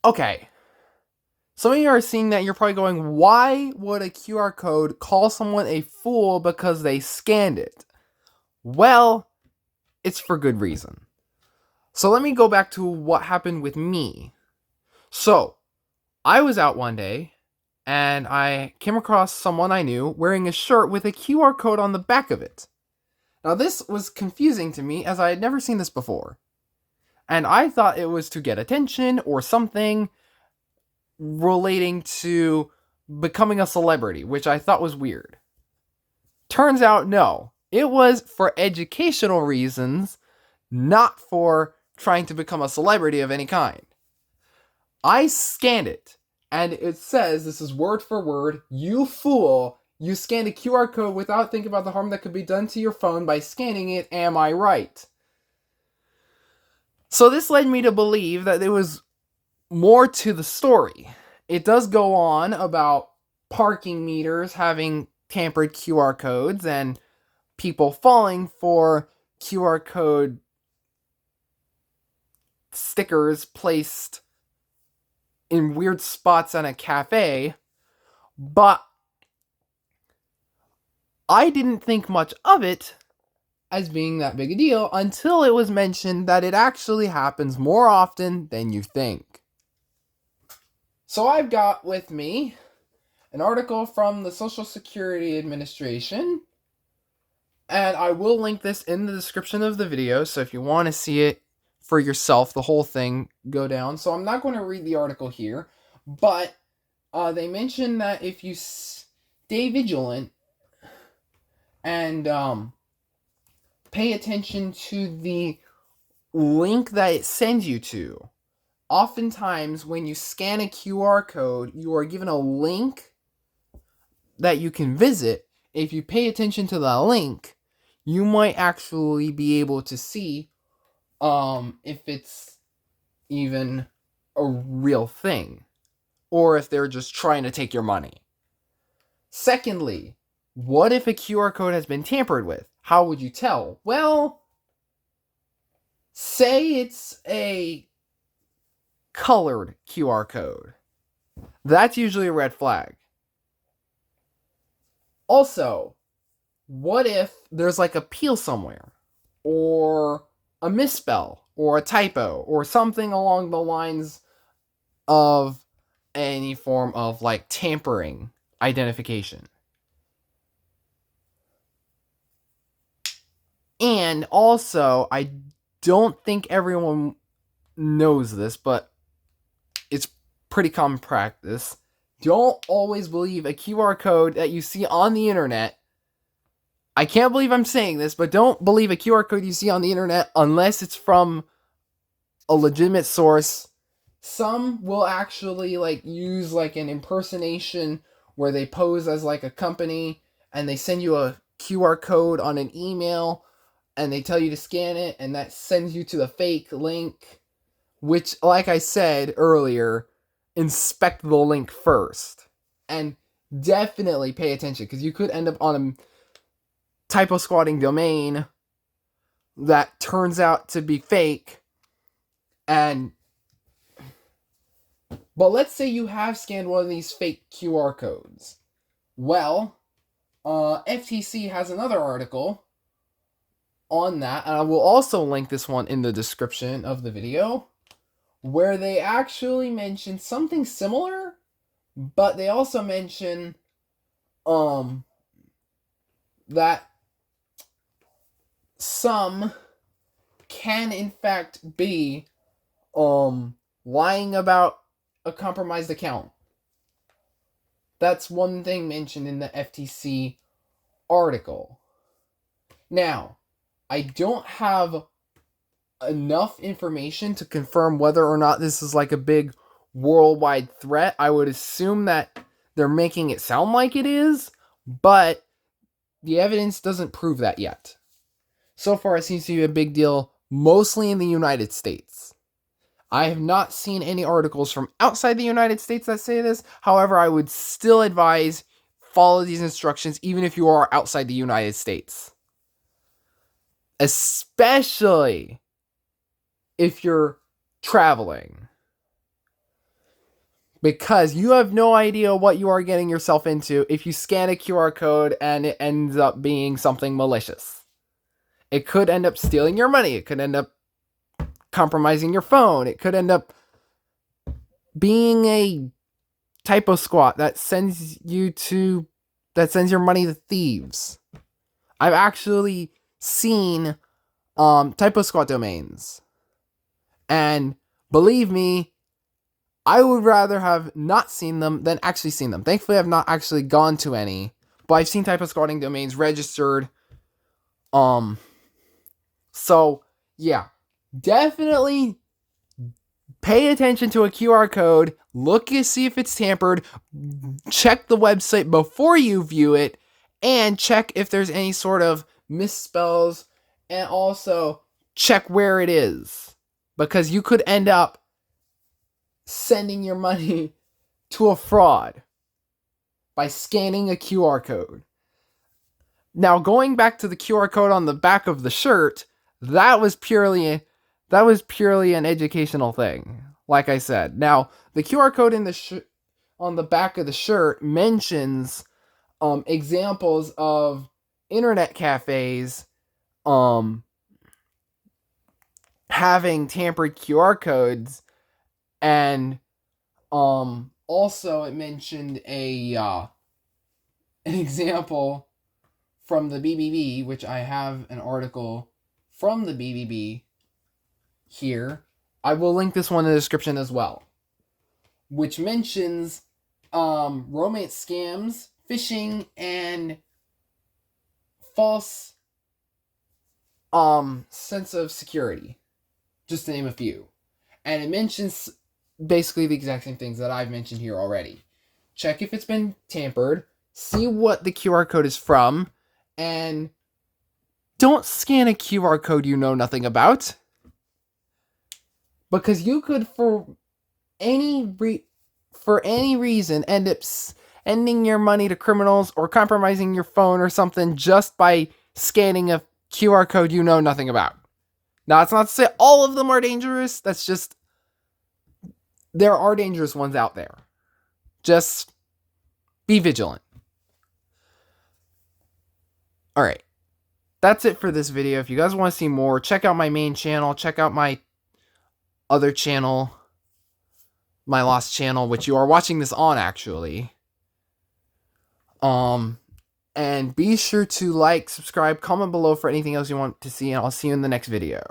Okay, some of you are seeing that, you're probably going, why would a QR code call someone a fool because they scanned it? Well, it's for good reason. So let me go back to what happened with me. So, I was out one day and I came across someone I knew wearing a shirt with a QR code on the back of it. Now, this was confusing to me as I had never seen this before. And I thought it was to get attention or something relating to becoming a celebrity, which I thought was weird. Turns out, no. It was for educational reasons, not for trying to become a celebrity of any kind. I scanned it, and it says, this is word for word, "You fool, you scanned a QR code without thinking about the harm that could be done to your phone by scanning it, am I right?" So this led me to believe that there was more to the story. It does go on about parking meters having tampered QR codes and people falling for QR code stickers placed in weird spots at a cafe, but I didn't think much of it as being that big a deal until it was mentioned that it actually happens more often than you think. So I've got with me an article from the Social Security Administration, and I will link this in the description of the video, so if you want to see it for yourself, the whole thing, go down. So I'm not going to read the article here, but they mention that if you stay vigilant and pay attention to the link that it sends you to, oftentimes when you scan a QR code, you are given a link that you can visit. If you pay attention to the link, you might actually be able to see if it's even a real thing, or if they're just trying to take your money. Secondly, what if a QR code has been tampered with? How would you tell? Well, say it's a colored QR code. That's usually a red flag. Also, what if there's like a peel somewhere, or a misspell, or a typo, or something along the lines of any form of like tampering identification? And also, I don't think everyone knows this, but it's pretty common practice. Don't always believe a QR code that you see on the internet. I can't believe I'm saying this, but don't believe a QR code you see on the internet unless it's from a legitimate source. Some will actually like use like an impersonation where they pose as like a company and they send you a QR code on an email and they tell you to scan it, and that sends you to the fake link, which, like I said earlier, inspect the link first. And definitely pay attention, because you could end up on a typo squatting domain that turns out to be fake. And but let's say you have scanned one of these fake QR codes. Well, FTC has another article on that, and I will also link this one in the description of the video, where they actually mention something similar, but they also mention that some can in fact be lying about a compromised account. That's one thing mentioned in the FTC article. Now, I don't have enough information to confirm whether or not this is like a big worldwide threat. I would assume that they're making it sound like it is, but the evidence doesn't prove that yet. So far, it seems to be a big deal, mostly in the United States. I have not seen any articles from outside the United States that say this. However, I would still advise follow these instructions even if you are outside the United States. Especially if you're traveling. because you have no idea what you are getting yourself into if you scan a QR code and it ends up being something malicious. It could end up stealing your money. It could end up compromising your phone. It could end up being a typo squat that sends your money to thieves. I've actually seen typo squat domains, and believe me, I would rather have not seen them than actually seen them. Thankfully, I've not actually gone to any, but I've seen typo squatting domains registered. So yeah, definitely pay attention to a QR code. Look to see if it's tampered. Check the website before you view it, and check if there's any sort of misspells, and also check where it is, because you could end up sending your money to a fraud by scanning a QR code. Now, going back to the QR code on the back of the shirt, that was purely an educational thing. Like I said, now the QR code on the back of the shirt mentions examples of internet cafes having tampered QR codes, and also it mentioned an example from the BBB, which I have an article from the BBB here. I will link this one in the description as well, which mentions romance scams, phishing, and false sense of security, just to name a few. And it mentions basically the exact same things that I've mentioned here already. Check if it's been tampered, see what the QR code is from, and don't scan a QR code you know nothing about, because you could, for any reason, end up sending your money to criminals or compromising your phone or something just by scanning a QR code you know nothing about. Now, it's not to say all of them are dangerous. That's just, there are dangerous ones out there. Just be vigilant. Alright. That's it for this video. If you guys want to see more, check out my main channel. Check out my other channel, my lost channel, which you are watching this on, actually. And be sure to like, subscribe, comment below for anything else you want to see, and I'll see you in the next video.